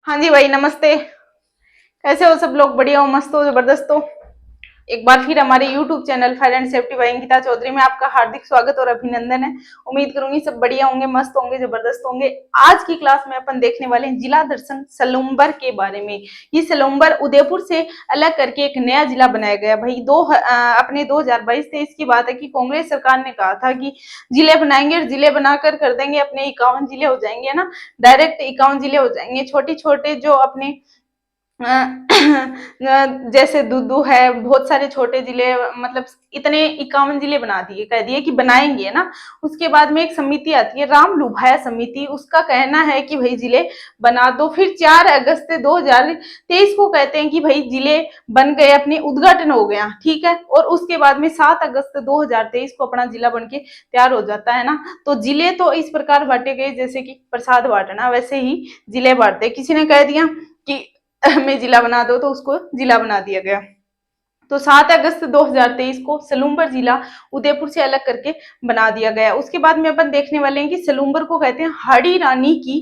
हाँ जी भाई, नमस्ते। कैसे हो सब लोग? बढ़िया हो, मस्त हो, जबरदस्त हो? एक बार फिर हमारे YouTube channel fire and safety by Ankita Chaudhary में आपका हार्दिक स्वागत और अभिनंदन है। उम्मीद करूंगी सब बढ़िया होंगे, मस्त होंगे, जबरदस्त होंगे। आज की क्लास में अपन देखने वाले हैं जिला दर्शन सलूम्बर के बारे में। ये सलूम्बर उदयपुर से अलग करके एक नया जिला बनाया गया भाई। अपने 2022-23 की बात है कि कांग्रेस सरकार ने कहा था कि जिले बनाएंगे और जिले बनाकर कर देंगे अपने 51 जिले हो जाएंगे ना, डायरेक्ट 51 जिले हो जाएंगे। छोटे छोटे जो अपने जैसे दूदू है, बहुत सारे छोटे जिले, मतलब इतने 51 जिले बना दिए, कह दिए कि बनाएंगे ना। उसके बाद में एक समिति आती है, राम लुभाया समिति, उसका कहना है कि भाई जिले बना दो। फिर 4 अगस्त 2023 को कहते हैं कि भाई जिले बन गए, अपने उद्घाटन हो गया, ठीक है। और उसके बाद में 7 अगस्त 2023 को अपना जिला बन के तैयार हो जाता है ना। तो जिले तो इस प्रकार बांटे गए जैसे कि प्रसाद बांटना, वैसे ही जिले बांटते। किसी ने कह दिया कि में जिला बना दो, तो उसको जिला बना दिया गया। तो 7 अगस्त 2023 को सलूम्बर जिला उदयपुर से अलग करके बना दिया गया। उसके बाद में अपन देखने वाले हैं कि सलूम्बर को कहते हैं हाड़ी रानी की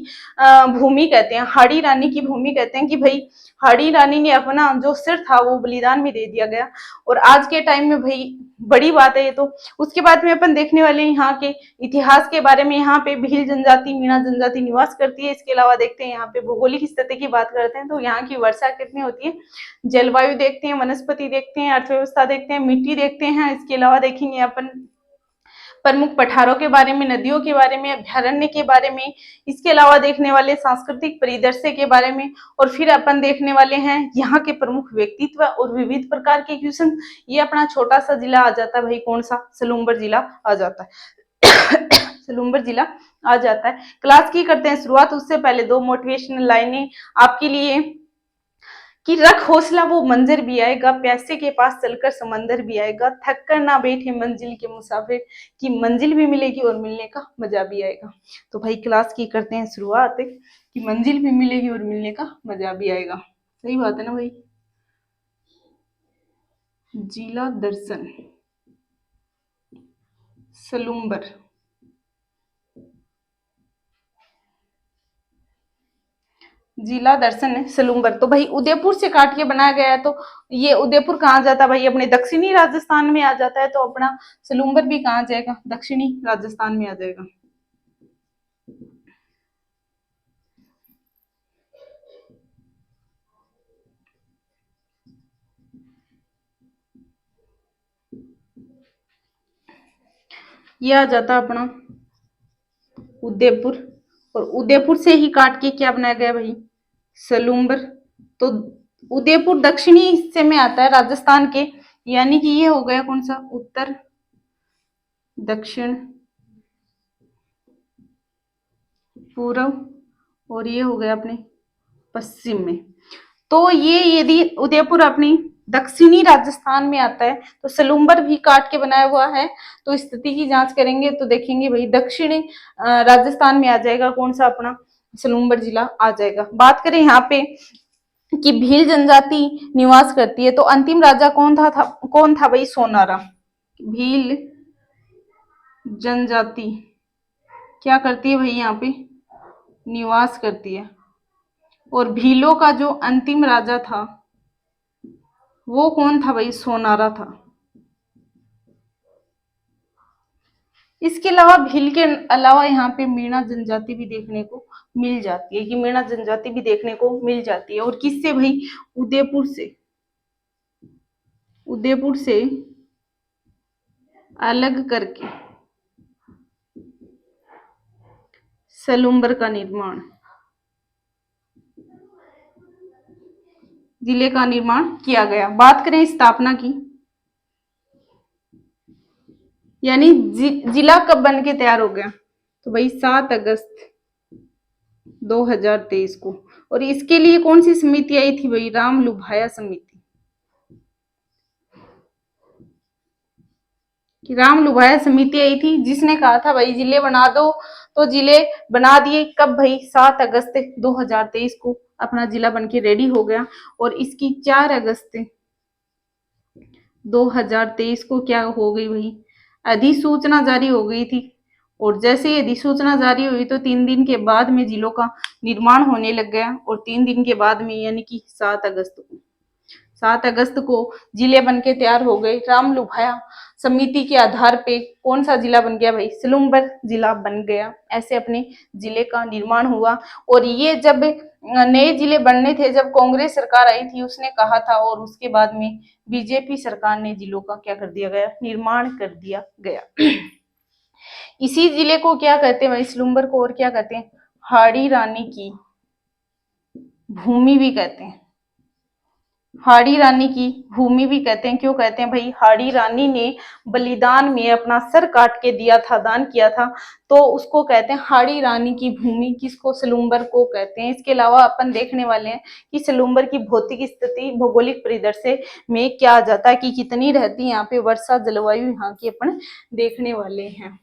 भूमि, कहते हैं हाड़ी रानी की भूमि, कहते हैं कि भाई हाड़ी रानी ने अपना जो सिर था वो बलिदान में दे दिया गया। और आज के टाइम में भाई बड़ी बात है ये तो। उसके बाद में अपन देखने वाले हैं यहाँ के इतिहास के बारे में। यहाँ पे भील जनजाति, मीणा जनजाति निवास करती है। इसके अलावा देखते हैं यहाँ पे भौगोलिक स्थिति की बात करते हैं तो यहाँ की वर्षा कितनी होती है, जलवायु देखते हैं, वनस्पति देखते हैं, अर्थव्यवस्था देखते हैं, मिट्टी देखते हैं। इसके अलावा देखेंगे अपन प्रमुख पठारों के बारे में, नदियों के बारे में, अभ्यारण्य के बारे में। इसके अलावा देखने वाले सांस्कृतिक परिदृश्य के बारे में। और फिर अपन देखने वाले हैं यहाँ के प्रमुख व्यक्तित्व और विविध प्रकार के क्वेश्चन। ये अपना छोटा सा जिला आ जाता है भाई, कौन सा? सलूम्बर जिला आ जाता है। सलूम्बर जिला आ जाता है। क्लास की करते हैं शुरुआत। उससे पहले 2 मोटिवेशनल लाइनें आपके लिए कि रख हौसला, वो मंजर भी आएगा, प्यासे के पास चलकर समंदर भी आएगा, थक कर ना बैठे मंजिल के मुसाफिर, की मंजिल भी मिलेगी और मिलने का मजा भी आएगा। तो भाई क्लास की करते हैं शुरुआत कि मंजिल भी मिलेगी और मिलने का मजा भी आएगा। सही बात है ना भाई। जिला दर्शन सलूम्बर, जिला दर्शन है सलूम्बर। तो भाई उदयपुर से काट के बनाया गया है, तो ये उदयपुर कहाँ जाता है भाई? अपने दक्षिणी राजस्थान में आ जाता है। तो अपना सलूम्बर भी कहाँ जाएगा? दक्षिणी राजस्थान में आ जाएगा। ये आ जाता अपना उदयपुर। और उदयपुर से ही काट के क्या बनाया गया भाई? सलूम्बर। तो उदयपुर दक्षिणी हिस्से में आता है राजस्थान के, यानी कि ये हो गया कौन सा? उत्तर, दक्षिण, पूर्व, और ये हो गया अपने पश्चिम में। तो ये यदि उदयपुर अपनी दक्षिणी राजस्थान में आता है तो सलूम्बर भी काट के बनाया हुआ है। तो स्थिति की जांच करेंगे तो देखेंगे भाई दक्षिणी राजस्थान में आ जाएगा कौन सा? अपना सलूम्बर जिला आ जाएगा। बात करें यहाँ पे कि भील जनजाति निवास करती है, तो अंतिम राजा कौन था भाई? सोनारा। भील जनजाति क्या करती है भाई? यहाँ पे निवास करती है। और भीलों का जो अंतिम राजा था वो कौन था भाई? सोनारा था। इसके अलावा भील के अलावा यहाँ पे मीणा जनजाति भी देखने को मिल जाती है, कि मीणा जनजाति भी देखने को मिल जाती है। और किससे भाई? उदयपुर से। उदयपुर से अलग करके सलूम्बर का निर्माण, जिले का निर्माण किया गया। बात करें स्थापना की, यानी जिला कब बन के तैयार हो गया? तो भाई 7 अगस्त 2023 को। और इसके लिए कौन सी समिति आई थी भाई? राम लुभाया समिति। कि राम लुभाया समिति आई थी जिसने कहा था भाई जिले बना दो। तो जिले बना दिए कब भाई? 7 अगस्त 2023 को अपना जिला बनके रेडी हो गया। और इसकी 4 अगस्त 2023 को क्या हो गई भाई? अधिसूचना जारी हो गई थी। और जैसे ये अधिसूचना जारी हुई तो 3 दिन के बाद में जिलों का निर्माण होने लग गया और 3 दिन के बाद में यानी कि 7 अगस्त को जिले बन के तैयार हो गए। रामलुभाया समिति के आधार पे कौन सा जिला बन गया भाई? सिलुम्बर जिला बन गया। ऐसे अपने जिले का निर्माण हुआ। और ये जब नए जिले बनने थे, जब कांग्रेस सरकार आई थी उसने कहा था, और उसके बाद में बीजेपी सरकार ने जिलों का क्या कर दिया गया? निर्माण कर दिया गया। इसी जिले को क्या कहते हैं भाई? सिलुम्बर को और क्या कहते हैं? हाड़ी रानी की भूमि भी कहते हैं। हाड़ी रानी की भूमि भी कहते हैं। क्यों कहते हैं भाई? हाड़ी रानी ने बलिदान में अपना सर काट के दिया था, दान किया था, तो उसको कहते हैं हाड़ी रानी की भूमि। किसको? सिलुम्बर को कहते हैं। इसके अलावा अपन देखने वाले हैं कि सिलुम्बर की भौतिक स्थिति, भौगोलिक परिदृश्य में क्या आ जाता है कि कितनी रहती है यहाँ पे वर्षा, जलवायु यहाँ की अपन देखने वाले हैं।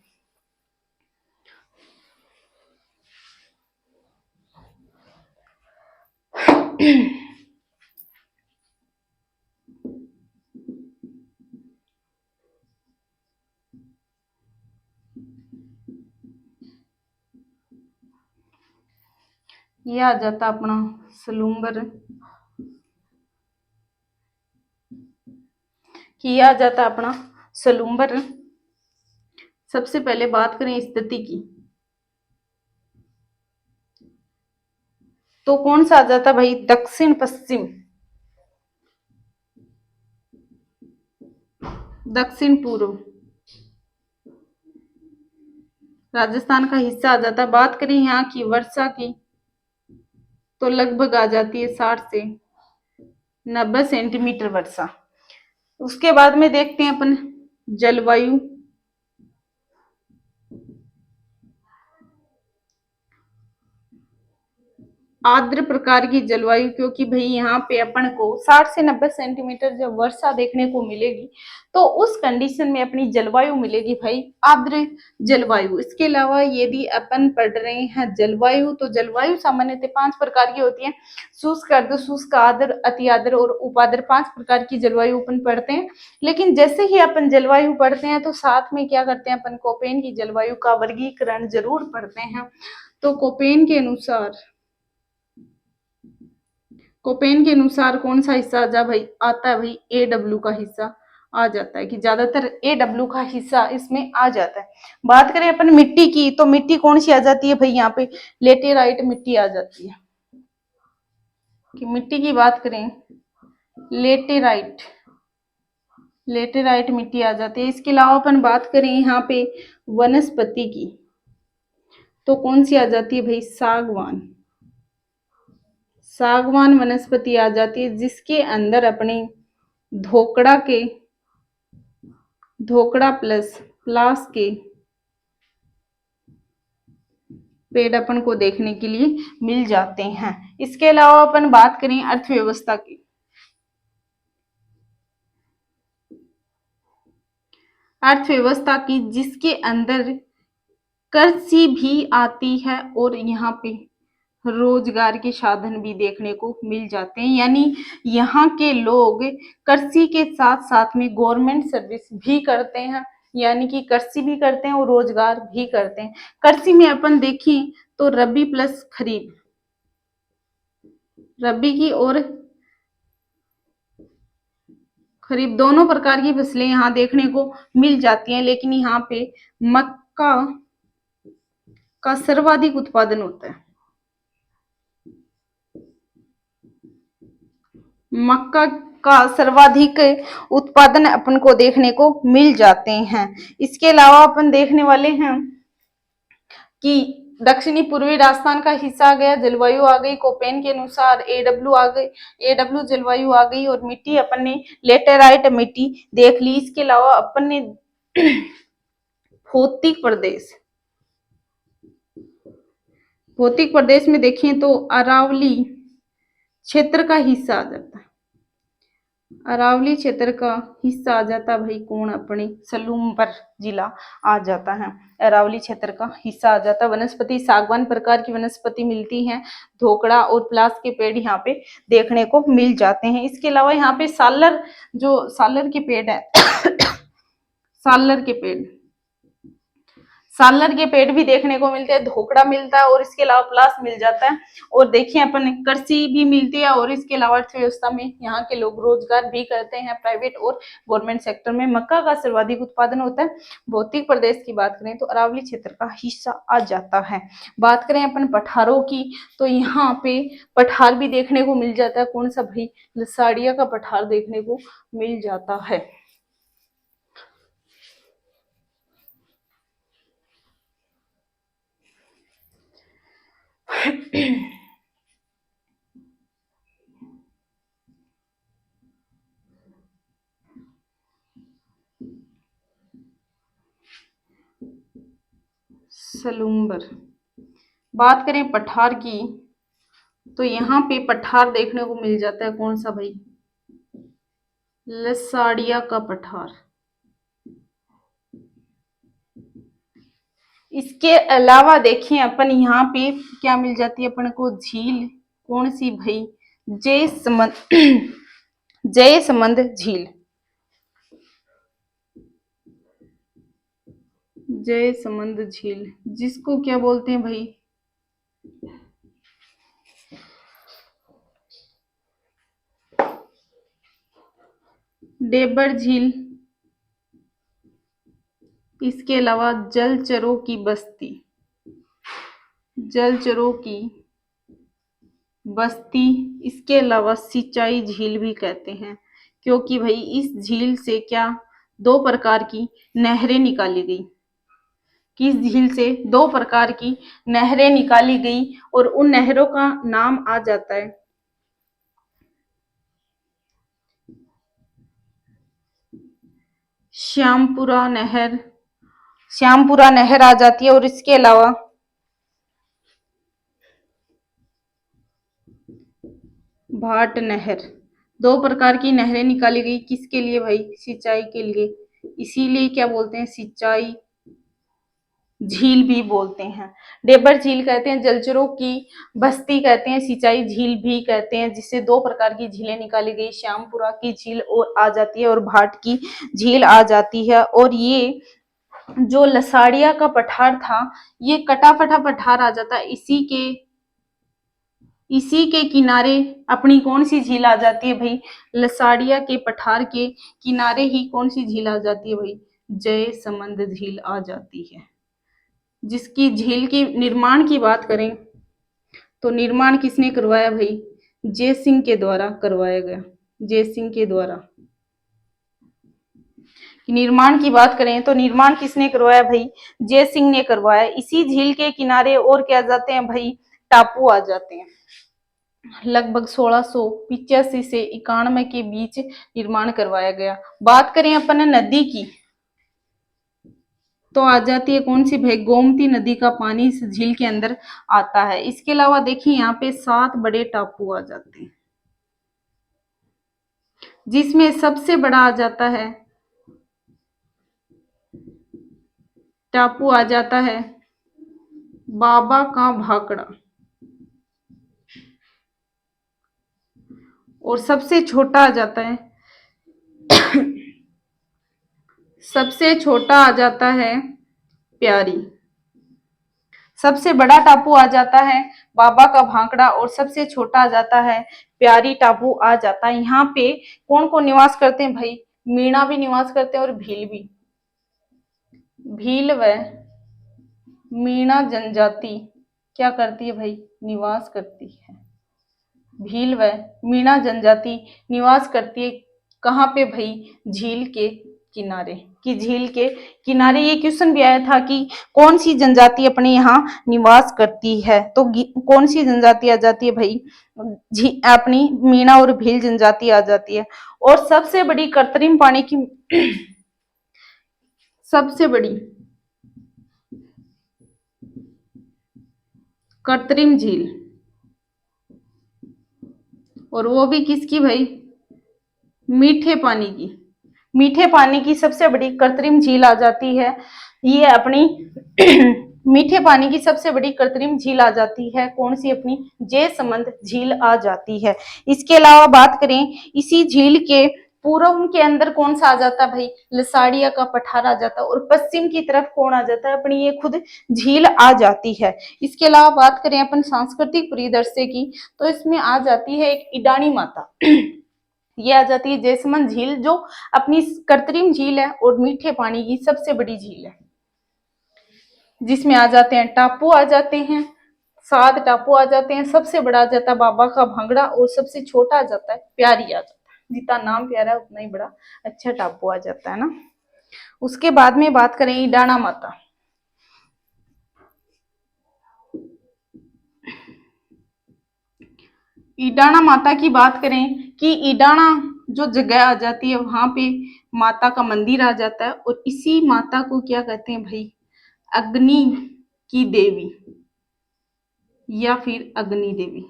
ये आ जाता अपना सिलुम्बर, किया जाता अपना सिलुम्बर। सबसे पहले बात करें स्थिति की, तो कौन सा आ जाता भाई? दक्षिण पश्चिम, दक्षिण पूर्व राजस्थान का हिस्सा आ जाता। बात करें यहाँ की वर्षा की, तो लगभग आ जाती है 60 से 90 सेंटीमीटर वर्षा। उसके बाद में देखते हैं अपन जलवायु। आर्द्र प्रकार की जलवायु, क्योंकि भाई यहाँ पे अपन को 60 से 90 सेंटीमीटर जब वर्षा देखने को मिलेगी तो उस कंडीशन में अपनी जलवायु मिलेगी भाई आर्द्र जलवायु। इसके अलावा यदि अपन पढ़ रहे हैं जलवायु, तो जलवायु सामान्यतः 5 प्रकार की होती है। शुष्क, अर्धशुष्क, आर्द्र, अति आर्द्र और उपाद्र, 5 प्रकार की जलवायु अपन पढ़ते हैं। लेकिन जैसे ही अपन जलवायु पढ़ते हैं तो साथ में क्या करते हैं? अपन कोपेन की जलवायु का वर्गीकरण जरूर पढ़ते हैं। तो कोपेन के अनुसार कौन सा हिस्सा आता है भाई? AW का हिस्सा आ जाता है, कि ज्यादातर AW का हिस्सा इसमें आ जाता है। बात करें अपन मिट्टी की, तो मिट्टी कौन सी आ जाती है भाई? यहाँ पे लेटेराइट मिट्टी आ जाती है। कि मिट्टी की बात करें, लेटेराइट मिट्टी आ जाती है। इसके अलावा अपन बात करें यहाँ पे वनस्पति की, तो कौन सी आ जाती है भाई? सागवान वनस्पति आ जाती है, जिसके अंदर अपने धोकड़ा प्लस प्लास के पेड़ अपन को देखने के लिए मिल जाते हैं। इसके अलावा अपन बात करें अर्थव्यवस्था की, जिसके अंदर कृषि भी आती है और यहाँ पे रोजगार के साधन भी देखने को मिल जाते हैं। यानी यहाँ के लोग कृषि के साथ साथ में गवर्नमेंट सर्विस भी करते हैं, यानी कि कृषि भी करते हैं और रोजगार भी करते हैं। कृषि में अपन देखें तो रबी प्लस खरीफ, रबी की और खरीफ दोनों प्रकार की फसलें यहाँ देखने को मिल जाती हैं। लेकिन यहाँ पे मक्का का सर्वाधिक उत्पादन होता है। मक्का का सर्वाधिक उत्पादन अपन को देखने को मिल जाते हैं। इसके अलावा अपन देखने वाले हैं कि दक्षिणी पूर्वी राजस्थान का हिस्सा आ गया, जलवायु आ गई, कोपेन के अनुसार AW आ गई, AW जलवायु आ गई, और मिट्टी अपन ने लेटेराइट मिट्टी देख ली। इसके अलावा अपन ने भौतिक प्रदेश में देखें तो अरावली क्षेत्र का हिस्सा आ जाता है। अरावली क्षेत्र का हिस्सा आ जाता भाई कौन? अपने सलूम्बर जिला आ जाता है। अरावली क्षेत्र का हिस्सा आ जाता। वनस्पति सागवान प्रकार की वनस्पति मिलती हैं। धोकड़ा और प्लास के पेड़ यहाँ पे देखने को मिल जाते हैं। इसके अलावा यहाँ पे सालर के पेड़ है सालर के पेड़ सालर के पेड़ भी देखने को मिलते हैं, धोकड़ा मिलता है और इसके अलावा प्लास मिल जाता है। और देखिए अपन कृषि भी मिलती है और इसके अलावा अर्थव्यवस्था में यहाँ के लोग रोजगार भी करते हैं प्राइवेट और गवर्नमेंट सेक्टर में। मक्का का सर्वाधिक उत्पादन होता है। भौतिक प्रदेश की बात करें तो अरावली क्षेत्र का हिस्सा आ जाता है। बात करें अपन पठारों की तो यहाँ पे पठार भी देखने को मिल जाता है। कौन सा भाई? लसाड़िया का पठार देखने को मिल जाता है। सलूम्बर। बात करें पठार की तो यहाँ पे पठार देखने को मिल जाता है। कौन सा भाई? लसाड़िया का पठार। इसके अलावा देखिए अपन यहाँ पे क्या मिल जाती है अपन को? झील। कौन सी भाई? जयसमंद जयसमंद झील। जयसमंद झील जिसको क्या बोलते हैं भाई? डेबर झील। इसके अलावा जलचरों की बस्ती। जलचरों की बस्ती। इसके अलावा सिंचाई झील भी कहते हैं, क्योंकि भाई इस झील से क्या दो प्रकार की नहरें निकाली गई। किस झील से? दो प्रकार की नहरें निकाली गई और उन नहरों का नाम आ जाता है श्यामपुरा नहर। श्यामपुरा नहर आ जाती है। और इसके अलावा भाट नहर। दो प्रकार की नहरें निकाली गई। किसके लिए भाई? सिंचाई के लिए। इसीलिए क्या बोलते हैं? सिंचाई झील भी बोलते हैं। डेबर झील कहते हैं जलचरों की बस्ती कहते हैं, सिंचाई झील भी कहते हैं, जिससे दो प्रकार की झीलें निकाली गई। श्यामपुरा की झील और आ जाती है और भाट की झील आ जाती है। और ये जो लसाड़िया का पठार था ये कटाफटा पठार आ जाता है। इसी के किनारे अपनी कौन सी झील आ जाती है भाई? लसाड़िया के पठार के किनारे ही कौन सी झील आ जाती है भाई? जयसमंद झील आ जाती है। जिसकी झील की निर्माण की बात करें तो निर्माण किसने करवाया भाई? जय सिंह के द्वारा करवाया गया। जय सिंह के द्वारा। निर्माण की बात करें तो निर्माण किसने करवाया भाई? जय सिंह ने करवाया। इसी झील के किनारे और क्या जाते हैं भाई? टापू आ जाते हैं। लगभग 1685 से 91 के बीच निर्माण करवाया गया। बात करें अपन नदी की तो आ जाती है कौन सी भाई? गोमती नदी का पानी इस झील के अंदर आता है। इसके अलावा देखिए यहाँ पे 7 बड़े टापू आ जाते हैं, जिसमें सबसे बड़ा आ जाता है टापू आ जाता है बाबा का भाकड़ा। और सबसे छोटा आ जाता है सबसे छोटा आ जाता है प्यारी। सबसे बड़ा टापू आ जाता है बाबा का भांकड़ा और सबसे छोटा आ जाता है प्यारी टापू आ जाता है। यहाँ पे कौन कौन निवास करते हैं भाई? मीणा भी निवास करते हैं और भील भी। भील व मीणा जनजाति क्या करती है भाई? निवास करती है। भील व मीणा जनजाति निवास करती है कहाँ पे भाई? झील के किनारे। कि झील के किनारे। ये क्वेश्चन भी आया था कि कौन सी जनजाति अपने यहाँ निवास करती है, तो कौन सी जनजाति आ जाती है भाई? अपनी मीणा और भील जनजाति आ जाती है। और सबसे बड़ी कृत्रिम पानी की सबसे बड़ी कृत्रिम झील, और वो भी किसकी भाई? मीठे पानी की। मीठे पानी की सबसे बड़ी कृत्रिम झील आ जाती है ये अपनी मीठे पानी की सबसे बड़ी कृत्रिम झील आ जाती है कौन सी? अपनी जयसमंद झील आ जाती है। इसके अलावा बात करें इसी झील के पूर्व के अंदर कौन सा आ जाता है भाई, लसाड़िया का पठार आ जाता है, और पश्चिम की तरफ कौन आ जाता है, अपनी ये खुद झील आ जाती है। इसके अलावा बात करें अपन सांस्कृतिक परिदृश्य की, तो इसमें आ जाती है एक इडानी माता ये आ जाती है जैसमंद झील, जो अपनी कृत्रिम झील है और मीठे पानी की सबसे बड़ी झील है, जिसमें आ जाते हैं टापू आ जाते हैं, 7 टापू आ जाते हैं। सबसे बड़ा आ जाता है बाबा का भांगड़ा, और सबसे छोटा आ जाता है प्यारी आ जाता है। जितना नाम प्यारा है उतना ही बड़ा अच्छा टापू आ जाता है ना। उसके बाद में बात करें इडाना माता। ईडाना माता की बात करें कि ईडाना जो जगह आ जाती है, वहां पे माता का मंदिर आ जाता है, और इसी माता को क्या कहते हैं भाई, अग्नि की देवी या फिर अग्नि देवी,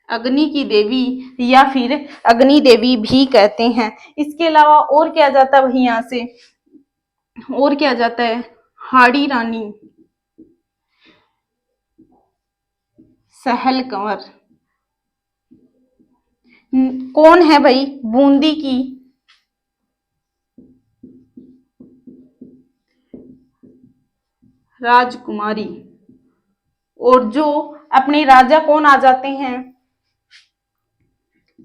अग्नि की देवी या फिर अग्नि देवी भी कहते हैं। इसके अलावा और क्या जाता है भाई यहाँ से, और क्या जाता है, हाड़ी रानी, सहल कंवर, कौन है भाई, बूंदी की राजकुमारी, और जो अपने राजा कौन आ जाते हैं,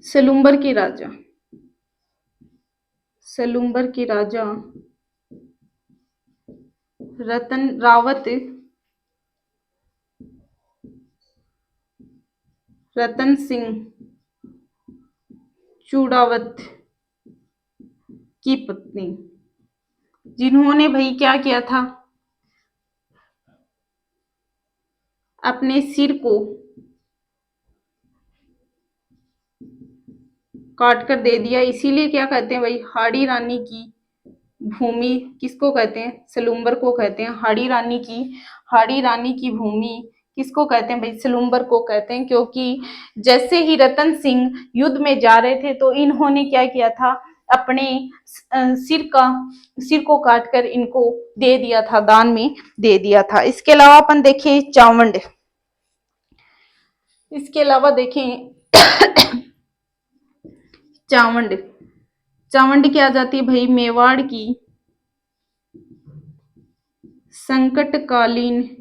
सलूम्बर के राजा, सलूम्बर के राजा रतन रावत, रतन सिंह चूड़ावत की पत्नी, जिन्होंने भाई क्या किया था, अपने सिर को काट कर दे दिया। इसीलिए क्या कहते हैं भाई, हाड़ी रानी की भूमि किसको कहते हैं, सलूम्बर को कहते हैं। हाड़ी रानी की भूमि किसको कहते हैं भाई, सलूम्बर को कहते हैं। क्योंकि जैसे ही रतन सिंह युद्ध में जा रहे थे, तो इन्होंने क्या किया था, अपने सिर को काटकर इनको दे दिया था, दान में दे दिया था। इसके अलावा अपन देखें चावंड, इसके अलावा देखें चावंड, चावंड क्या जाती है भाई, मेवाड़ की संकटकालीन,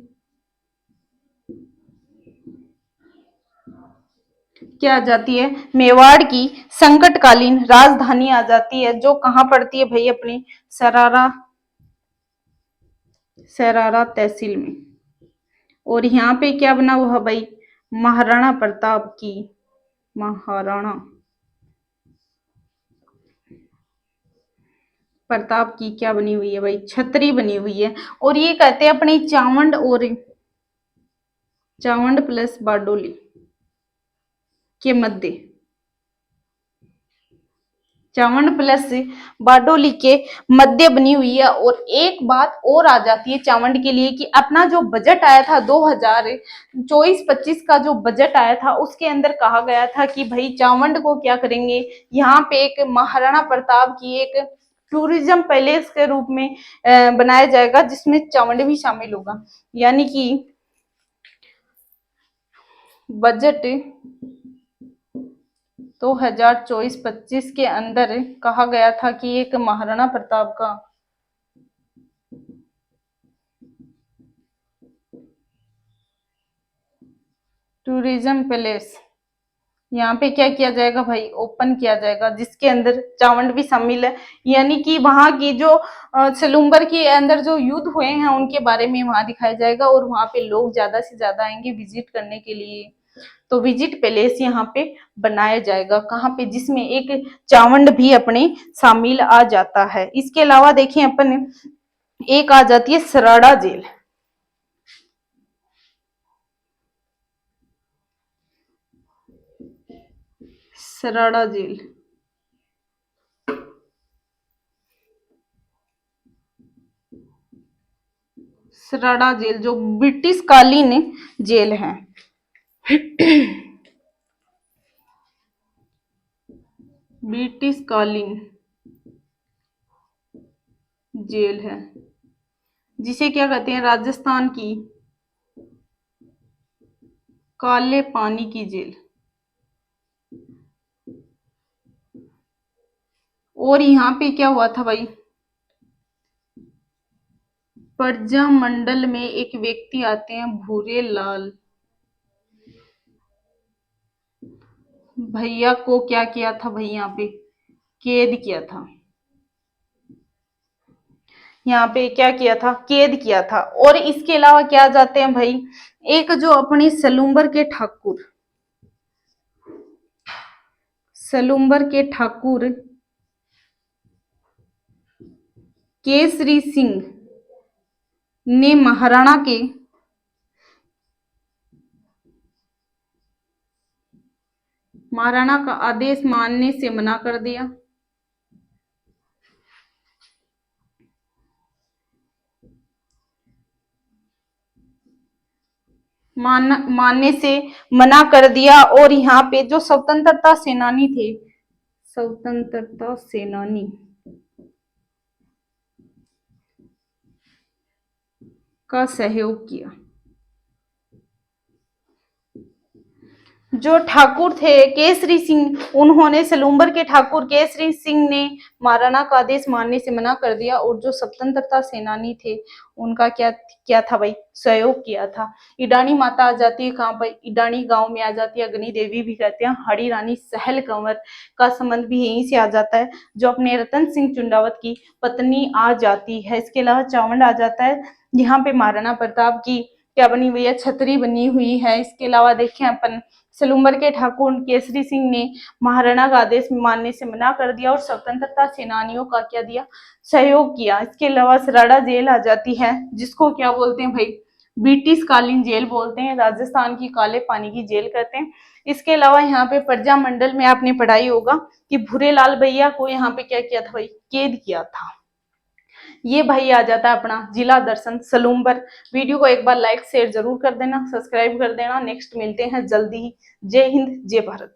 क्या आ जाती है, मेवाड़ की संकटकालीन राजधानी आ जाती है, जो कहाँ पड़ती है भाई, अपनी सरारा, सरारा तहसील में। और यहाँ पे क्या बना हुआ है भाई, महाराणा प्रताप की, महाराणा प्रताप की क्या बनी हुई है भाई, छतरी बनी हुई है। और ये कहते हैं अपनी चावंड, और चावंड प्लस बारडोली के मध्य, चावंड प्लस बारडोली के मध्य बनी हुई है। और एक बात और आ जाती है चावंड के लिए, कि अपना जो बजट आया था 2024-25 का जो बजट आया था, उसके अंदर कहा गया था कि भाई चावंड को क्या करेंगे, यहाँ पे एक महाराणा प्रताप की एक टूरिज्म पैलेस के रूप में बनाया जाएगा, जिसमें चावंड भी शामिल होगा। यानी कि बजट 2024-25 के अंदर कहा गया था कि एक महाराणा प्रताप का टूरिज्म पैलेस यहाँ पे क्या किया जाएगा भाई, ओपन किया जाएगा, जिसके अंदर चावंड भी शामिल है। यानी कि वहां की जो सलूम्बर के अंदर जो युद्ध हुए हैं, उनके बारे में वहां दिखाया जाएगा, और वहां पे लोग ज्यादा से ज्यादा आएंगे विजिट करने के लिए। तो विजिट पैलेस यहाँ पे बनाया जाएगा, कहाँ पे, जिसमें एक चावंड भी अपने शामिल आ जाता है। इसके अलावा देखें अपन, एक आ जाती है Sarada jail, Sarada jail, Sarada jail जो ब्रिटिश कालीन जेल है, ब्रिटिश कालीन जेल है, जिसे क्या कहते हैं, राजस्थान की काले पानी की जेल, और यहाँ पे क्या हुआ था भाई, प्रजा मंडल में एक व्यक्ति आते हैं भूरे लाल भैया को क्या किया था भाई, यहाँ पे कैद किया था। यहाँ पे क्या किया था, कैद किया था। और इसके अलावा क्या जाते हैं भाई, एक जो अपने सलूम्बर के ठाकुर, सलूम्बर के ठाकुर केसरी सिंह ने महाराणा का आदेश मानने से मना कर दिया। मानने से मना कर दिया। और यहाँ पे जो स्वतंत्रता सेनानी थे, स्वतंत्रता सेनानी का सहयोग किया। जो ठाकुर थे केसरी सिंह, उन्होंने सलूम्बर के ठाकुर केसरी सिंह ने महाराणा का आदेश मानने से मना कर दिया। और जो स्वतंत्रता सेनानी थे उनका क्या क्या था भाई, सहयोग किया था। इडानी माता आ जाती है कहाँ पर, इडानी गांव में आ जाती है, अग्नि देवी भी कहते हैं। हड़ी रानी सहल कंवर का संबंध भी यहीं से आ जाता है, जो अपने रतन सिंह चुंडावत की पत्नी आ जाती है। इसके अलावा चावंड आ जाता है। यहाँ पे महाराणा प्रताप की क्या बनी हुई है, छतरी बनी हुई है। इसके अलावा देखें अपन, सलूम्बर के ठाकुर केसरी सिंह ने महाराणा का आदेश मानने से मना कर दिया और स्वतंत्रता सेनानियों का क्या दिया, सहयोग किया। इसके अलावा सराड़ा जेल आ जाती है, जिसको क्या बोलते हैं भाई, ब्रिटिश कालीन जेल बोलते हैं, राजस्थान की काले पानी की जेल कहते हैं। इसके अलावा यहाँ पे प्रजा मंडल में आपने पढ़ाई होगा कि भूरे लाल भैया को यहाँ पे क्या किया था भाई, कैद किया था। ये भाई आ जाता है अपना जिला दर्शन सलूम्बर। वीडियो को एक बार लाइक शेयर जरूर कर देना, सब्सक्राइब कर देना। नेक्स्ट मिलते हैं जल्दी ही। जय हिंद, जय भारत।